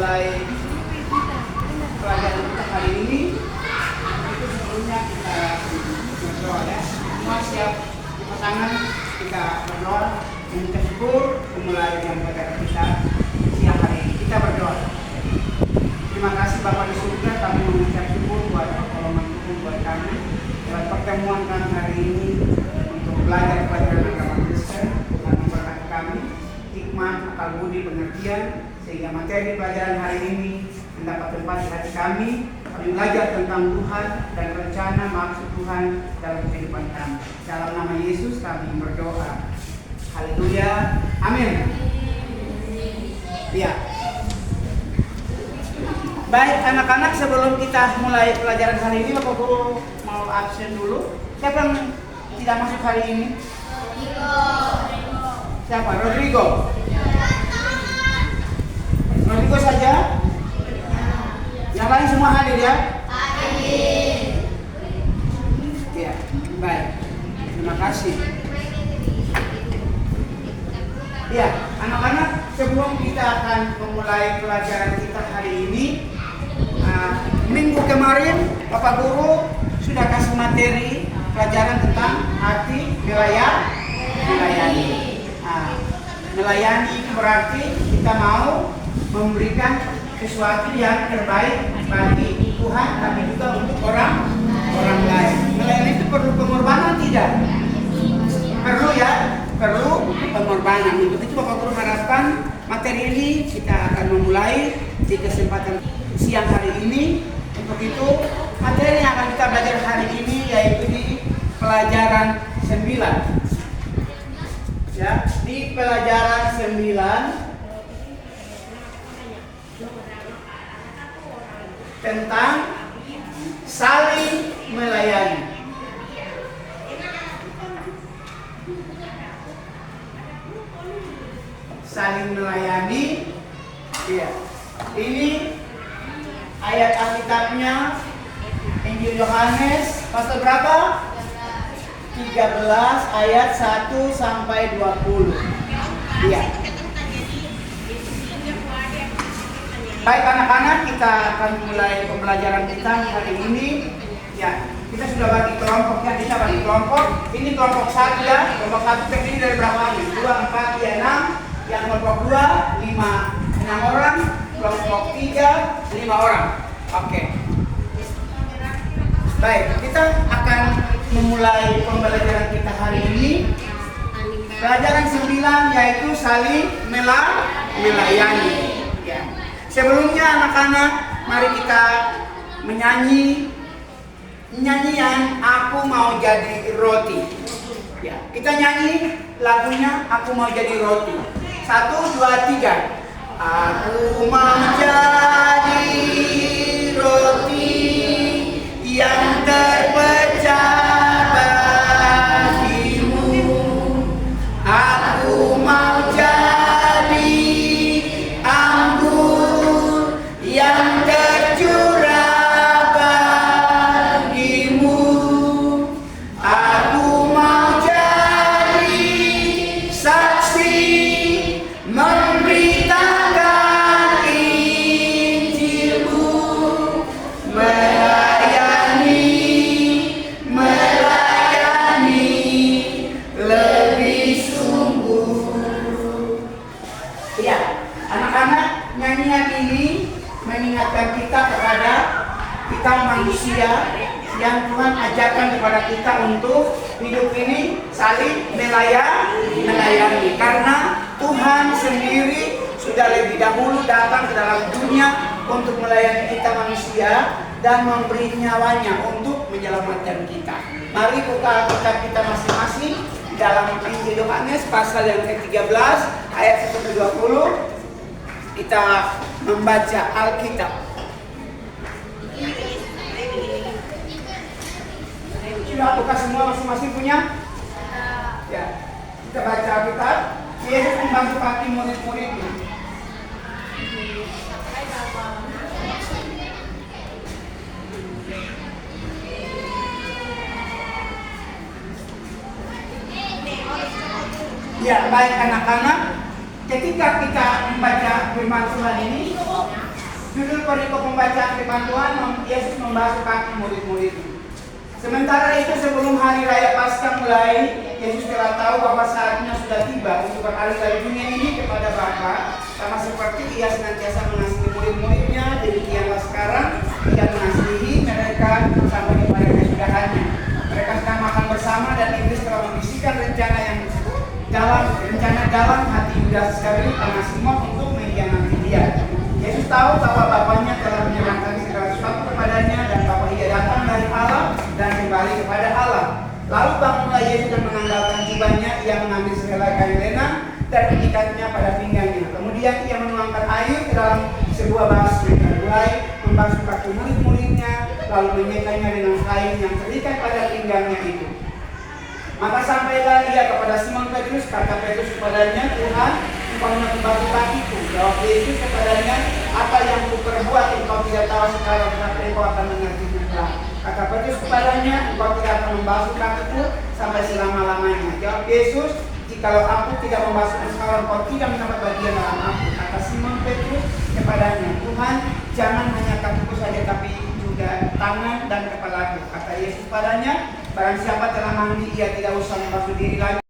memulai pelajaran kita hari ini, itu sebelumnya kita berdoa ya. Semua siap angkat tangan, kita berdoa mengucap syukur memulai dengan pelajaran kita siang hari ini. Kita berdoa. Terima kasih Bapak di surga, kami mengucap syukur buat pertolongan Tuhan buat kami, buat pertemuan kami hari ini untuk belajar pelajaran agama Kristen. Tuhan memberkati kami, hikmat, akal budi, pengertian, sehingga materi pelajaran hari ini mendapat tempat di hati kami. Kami belajar tentang Tuhan dan rencana maksud Tuhan dalam kehidupan kami. Dalam nama Yesus kami berdoa. Haleluya. Amin. Ya. Baik anak-anak, sebelum kita mulai pelajaran hari ini, Bapak Guru mau absen dulu. Siapa yang tidak masuk hari ini? Siapa? Rodrigo. Rodrigo saja? Yang lain semua hadir ya? Hadir. Ya, baik. Terima kasih. Ya, anak-anak, sebelum kita akan memulai pelajaran kita hari ini, minggu kemarin Bapak Guru sudah kasih materi pelajaran tentang hati melayani. Melayani berarti kita mau memberikan sesuatu yang terbaik bagi Tuhan, tapi juga untuk orang lain. Melayani itu perlu pengorbanan tidak? Perlu ya, perlu pengorbanan. Untuk itu Bapak Guru harapkan materi ini kita akan memulai di kesempatan siang hari ini. Untuk itu materi yang akan kita belajar hari ini yaitu di pelajaran 9. Ya, di pelajaran 9 tentang saling melayani. Saling melayani. Iya. Ini ayat Alkitabnya Injil Yohanes pasal berapa? 13 ayat 1 sampai 20. Iya. Baik anak-anak, kita akan mulai pembelajaran kita hari ini. Ya, kita sudah bagi kelompok ya, kita bagi kelompok. Ini kelompok 1 ya. Kelompok 1 terdiri dari berapa orang? 2, 4, 6. Yang kelompok 2, 6 orang. Kelompok 3, 5 orang. Oke. Baik, kita akan memulai pembelajaran kita hari ini. Pelajaran 9 yaitu saling melayani. Ya. Sebelumnya anak-anak, mari kita menyanyi nyanyian Aku Mau Jadi Roti. Ya, kita nyanyi lagunya Aku Mau Jadi Roti. 1, 2, 3. Aku mau jadi roti yang terpecah bagimu. Aku mau jadi anggur yang tercurah bagimu. Aku mau jadi saksi memberitakan Injilmu, melayani lebih sungguh. Iya, anak-anak, nyanyian ini mengingatkan kita kepada kita manusia yang Tuhan ajarkan kepada kita untuk hidup ini saling melayani. Karena Tuhan sendiri sudah lebih dahulu datang ke dalam dunia untuk melayani kita manusia dan memberi nyawanya untuk menyelamatkan kita. Mari buka Alkitab kita masing-masing dalam Injil Yohanes pasal yang ke-13 ayat 1-20. Kita membaca Alkitab. Sudah buka semua masing-masing punya? Ya. Kita baca Alkitab. Yesus membantu hati murid-muridnya. Ya, baik anak-anak, ketika kita membaca firman Tuhan ini, Judul perikop pembacaan firman Tuhan, Yesus membasuh kaki murid-muridnya. Sementara itu sebelum hari raya Paskah mulai, Yesus telah tahu bahwa saatnya sudah tiba untuk beralih dari dunia ini kepada Bapa. Sama seperti ia senantiasa mengasihi murid-muridnya, demikianlah sekarang ia mengasihi mereka sampai kepada kesudahannya. Mereka sedang makan bersama dan iblis telah membisikkan rencana dalam hati Yudas Iskariot alias Simon untuk mengkhianati dia. Yesus tahu bahwa Bapaknya telah menyerahkan segala sesuatu kepadanya dan bahwa ia datang dari Allah dan kembali kepada Allah. Lalu bangunlah Yesus dan menganggalkan jubahnya, ia mengambil sehelai kain lena dan mengikatnya pada pinggangnya. Kemudian ia menuangkan air ke dalam sebuah basi dan mulai membasuh kaki murid-muridnya, lalu menyekanya dengan kain yang terikat pada pinggangnya itu. Maka sampailah ia kepada Simon Petrus, kata Petrus kepadanya, Tuhan, engkau hendak membasuh kakiku. Jawab Yesus kepadanya, apa yang kuperbuat engkau tidak tahu sekarang, tetapi engkau akan mengerti juga. Kata Petrus kepadanya, engkau tidak akan membasuh kakiku sampai selama-lamanya. Jawab Yesus, jikalau aku tidak membasuh engkau, engkau tidak mendapat bagian dalam aku. Kata Simon Petrus kepadanya, Tuhan, jangan hanya kakiku saja, tapi juga tangan dan kepalaku. Kata Yesus padanya, barang siapa telah mandi, ia tidak usah membasuh diri lagi.